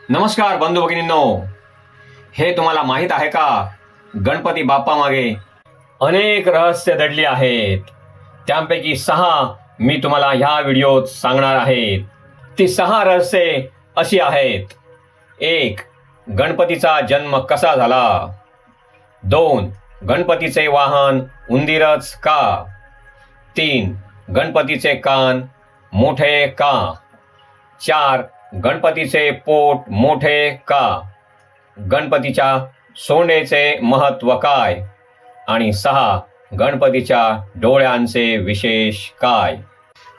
नमस्कार बंधू भगिनींनो, हे तुम्हाला माहीत आहे का, गणपती बाप्पा मागे अनेक रहस्य दडली आहेत. त्यापैकी 6 मी तुम्हाला ह्या व्हिडिओत सांगणार आहेत. ती 6 रहस्ये अशी आहेत. 1. गणपतीचा जन्म कसा झाला. 2. गणपतीचे वाहन उंदीरच का. 3. गणपतीचे कान मोठे का. 4. गणपतीचे पोट मोठे का. गणपतीच्या सोंडेचे महत्त्व काय. आणि 6. गणपतीच्या डोळ्यांचे विशेष काय.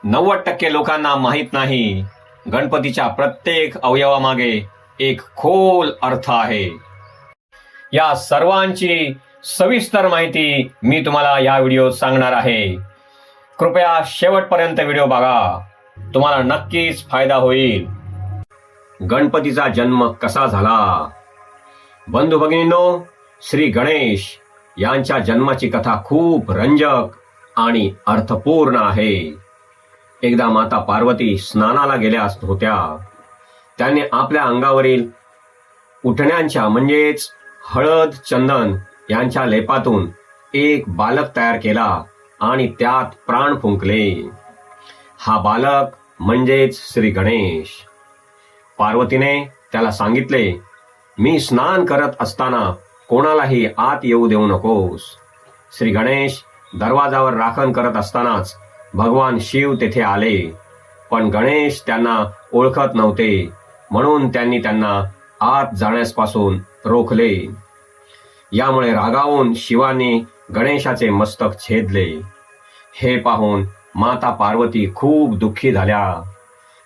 90% लोकांना माहीत नाही, गणपतीच्या प्रत्येक अवयवामागे एक खोल अर्थ आहे. या सर्वांची सविस्तर माहिती मी तुम्हाला या व्हिडिओत सांगणार आहे. कृपया शेवटपर्यंत व्हिडिओ बघा, तुम्हाला नक्कीच फायदा होईल. गणपतीचा जन्म कसा झाला. बंधू भगिनींनो, श्री गणेश यांच्या जन्माची कथा खूप रंजक आणि अर्थपूर्ण आहे. एकदा माता पार्वती स्नानाला गेल्या होत्या. त्याने आपल्या अंगावरील उठण्यांच्या म्हणजेच हळद चंदन यांच्या लेपातून एक बालक तयार केला आणि त्यात प्राण फुंकले. हा बालक म्हणजेच श्री गणेश. पार्वतीने त्याला सांगितले, मी स्नान करत असताना कोणालाही आत येऊ देऊ नकोस. श्री गणेश दरवाजावर राखण करत असतानाच भगवान शिव तेथे आले, पण गणेश त्यांना ओळखत नव्हते, म्हणून त्यांनी त्यांना आत जाण्यापासून रोखले. यामुळे रागावून शिवाने गणेशाचे मस्तक छेदले. हे पाहून माता पार्वती खूप दुःखी झाल्या.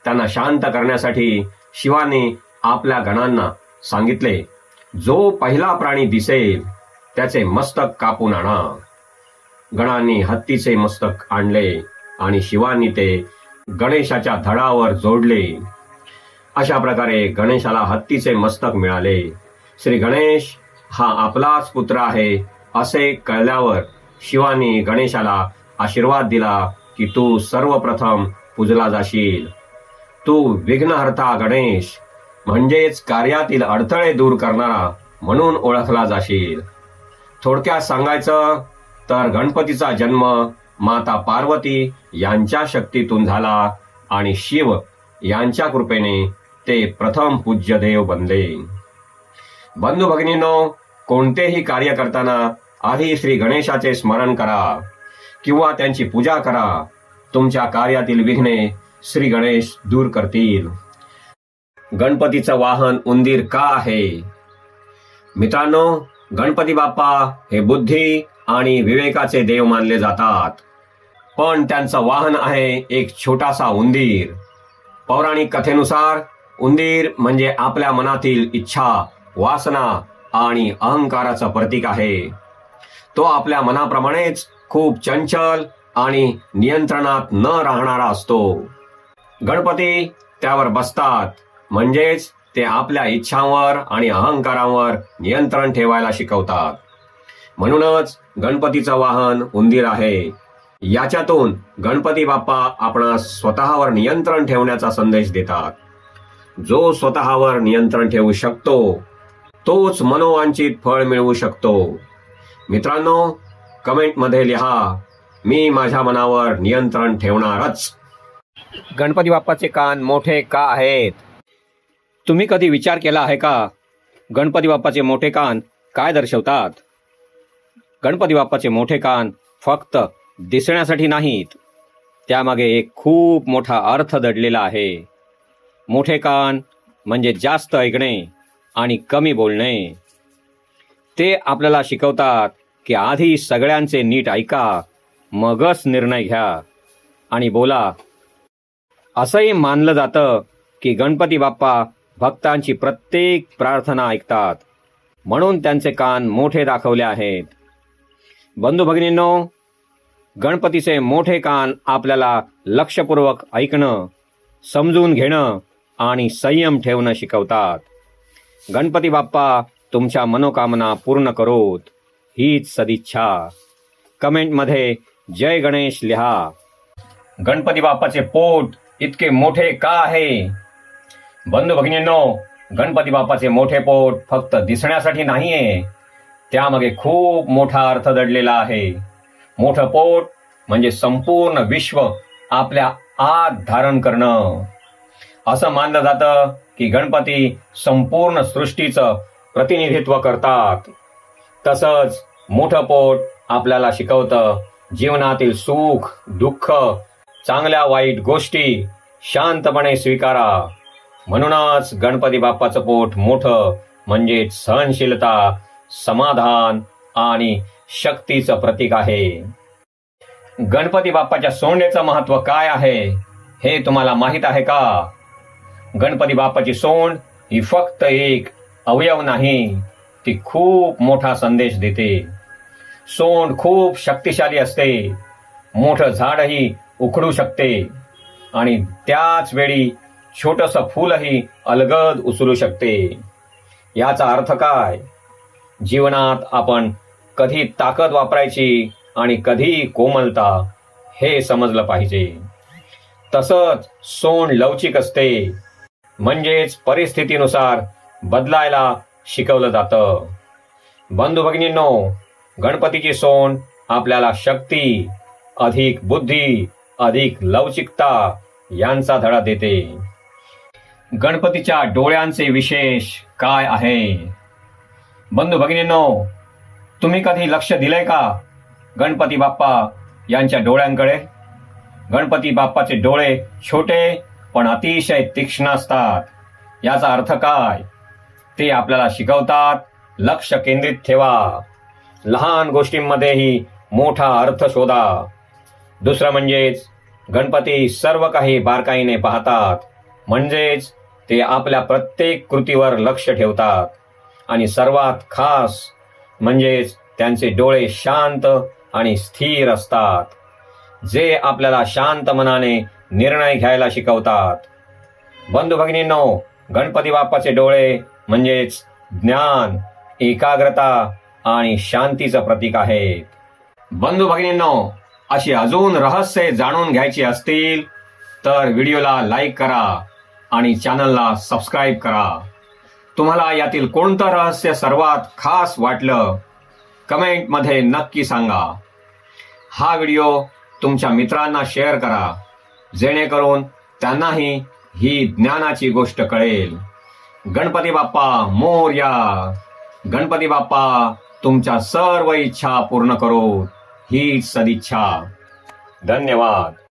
त्यांना शांत करण्यासाठी शिवाने आपल्या गणांना सांगितले, जो पहिला प्राणी दिसेल त्याचे मस्तक कापून आणा. गणांनी हत्तीचे मस्तक आणले आणि शिवांनी ते गणेशाच्या धडावर जोडले. अशा प्रकारे गणेशाला हत्तीचे मस्तक मिळाले. श्री गणेश हा आपलाच पुत्र आहे असे कळल्यावर शिवानी गणेशाला आशीर्वाद दिला की तू सर्वप्रथम पूजला जाशील. तू विघ्नहर्ता गणेश म्हणजेच कार्यातील अडथळे दूर करणारा म्हणून ओळखला जाशील. थोडक्यात सांगायचं तर गणपतीचा जन्म माता पार्वती यांच्या शक्तीतून झाला आणि शिव यांच्या कृपेने ते प्रथम पूज्य देव बनले. बंधू भगिनींनो, कोणतेही कार्य करताना आधी श्री गणेशाचे स्मरण करा किंवा त्यांची पूजा करा. तुमच्या कार्यातील विघ्ने श्री गणेश दूर करतील. गणपतीचं वाहन उंदीर का आहे. मित्रांनो, गणपती बाप्पा हे बुद्धी आणि विवेकाचे देव मानले जातात, पण त्यांचं वाहन आहे एक छोटासा उंदीर. पौराणिक कथेनुसार उंदीर म्हणजे आपल्या मनातील इच्छा, वासना आणि अहंकाराचं प्रतीक आहे. तो आपल्या मनाप्रमाणेच खूप चंचल आणि नियंत्रणात न राहणारा असतो. गणपती त्यावर बसतात, म्हणजेच ते आपल्या इच्छांवर आणि अहंकारावर नियंत्रण ठेवायला शिकवतात. म्हणूनच गणपतीचं वाहन उंदीर आहे. याच्यातून गणपती बाप्पा आपणास स्वतःवर नियंत्रण ठेवण्याचा संदेश देतात. जो स्वतःवर नियंत्रण ठेवू शकतो तोच मनोवांछित फळ मिळवू शकतो. मित्रांनो, कमेंटमध्ये लिहा, मी माझ्या मनावर नियंत्रण ठेवणारच. गणपती बाप्पाचे कान मोठे का आहेत. तुम्ही कधी विचार केला आहे का, गणपती बाप्पाचे मोठे कान काय दर्शवतात. गणपती बाप्पाचे मोठे कान फक्त दिसण्यासाठी नाहीत, त्यामागे एक खूप मोठा अर्थ दडलेला आहे. मोठे कान म्हणजे जास्त ऐकणे आणि कमी बोलणे. ते आपल्याला शिकवतात की आधी सगळ्यांचे नीट ऐका, मगच निर्णय घ्या आणि बोला. असंही मानलं जातं की गणपती बाप्पा भक्तांची प्रत्येक प्रार्थना ऐकतात, म्हणून त्यांचे कान मोठे दाखवले आहेत. बंधू भगिनींनो, गणपतीचे मोठे कान आपल्याला लक्षपूर्वक ऐकणं, समजून घेणं आणि संयम ठेवणं शिकवतात. गणपती बाप्पा तुमच्या मनोकामना पूर्ण करोत, हीच सदिच्छा. कमेंटमध्ये जय गणेश लिहा. गणपती बाप्पाचे पोट इतके मोठे का आहे. बंधू भगिनींनो, गणपती बाप्पाचे मोठे पोट फक्त दिसण्यासाठी नाहीये, त्यामागे खूप मोठा अर्थ दडलेला आहे. मोठं पोट म्हणजे संपूर्ण विश्व आपल्या आत धारण करणं. असं मानलं जातं की गणपती संपूर्ण सृष्टीचं प्रतिनिधित्व करतात. तसंच मोठं पोट आपल्याला शिकवतं जीवनातील सुख दुःख चांगल्या वाईट गोष्टी शांतपणे स्वीकारा. म्हणूनच गणपती बाप्पाचं पोट मोठं म्हणजे सहनशीलता, समाधान आणि शक्तीचं प्रतीक आहे. गणपती बाप्पाच्या सोंडेचं महत्त्व काय आहे हे तुम्हाला माहीत आहे का? गणपती बाप्पाची सोंड ही फक्त एक अवयव नाही, ती खूप मोठा संदेश देते. सोंड खूप शक्तिशाली असते. मोठं झाडही उखडू शकते आणि त्याच वेळी छोटंसं फूलही अलगद उचलू शकते. याचा अर्थ काय? जीवनात आपण कधी ताकद वापरायची आणि कधी कोमलता हे समजलं पाहिजे. तसंच सोंड लवचिक असते, म्हणजेच परिस्थितीनुसार बदलायला शिकवलं जातं. बंधू भगिनींनो, गणपतीची सोंड आपल्याला शक्ती, अधिक बुद्धी, अधिक लवचिकता यांचा धडा देते. गणपतीच्या डोळ्यांचे विशेष काय आहे? बंधू भगिनींनो, तुम्ही कधी लक्ष दिलंय का गणपती बाप्पा यांच्या डोळ्यांकडे? गणपती बाप्पाचे डोळे छोटे पण अतिशय तीक्ष्ण असतात. याचा अर्थ काय? ते आपल्याला शिकवतात लक्ष केंद्रित ठेवा. लहान गोष्टींमध्येही मोठा अर्थ शोधा. दुसरं म्हणजेच गणपती सर्व काही बारकाईने पाहतात, म्हणजेच ते आपल्या प्रत्येक कृतीवर लक्ष ठेवतात. आणि सर्वात खास म्हणजेच त्यांचे डोळे शांत आणि स्थिर असतात, जे आपल्याला शांत मनाने निर्णय घ्यायला शिकवतात. बंधू भगिनींनो, गणपती बाप्पाचे डोळे म्हणजेच ज्ञान, एकाग्रता आणि शांतीचं प्रतीक आहेत. बंधू भगिनींनो, अशी अजून रहस्ये जाणून घ्यायची असतील तर व्हिडिओला लाईक करा आणि चॅनलला सबस्क्राईब करा. तुम्हाला यातील कोणतं रहस्य सर्वात खास वाटलं कमेंटमध्ये नक्की सांगा. हा व्हिडिओ तुमच्या मित्रांना शेअर करा, जेणेकरून त्यांनाही ही ज्ञानाची गोष्ट कळेल. गणपती बाप्पा मोरया. गणपती बाप्पा तुमच्या सर्व इच्छा पूर्ण करो हीच सदिच्छा. धन्यवाद.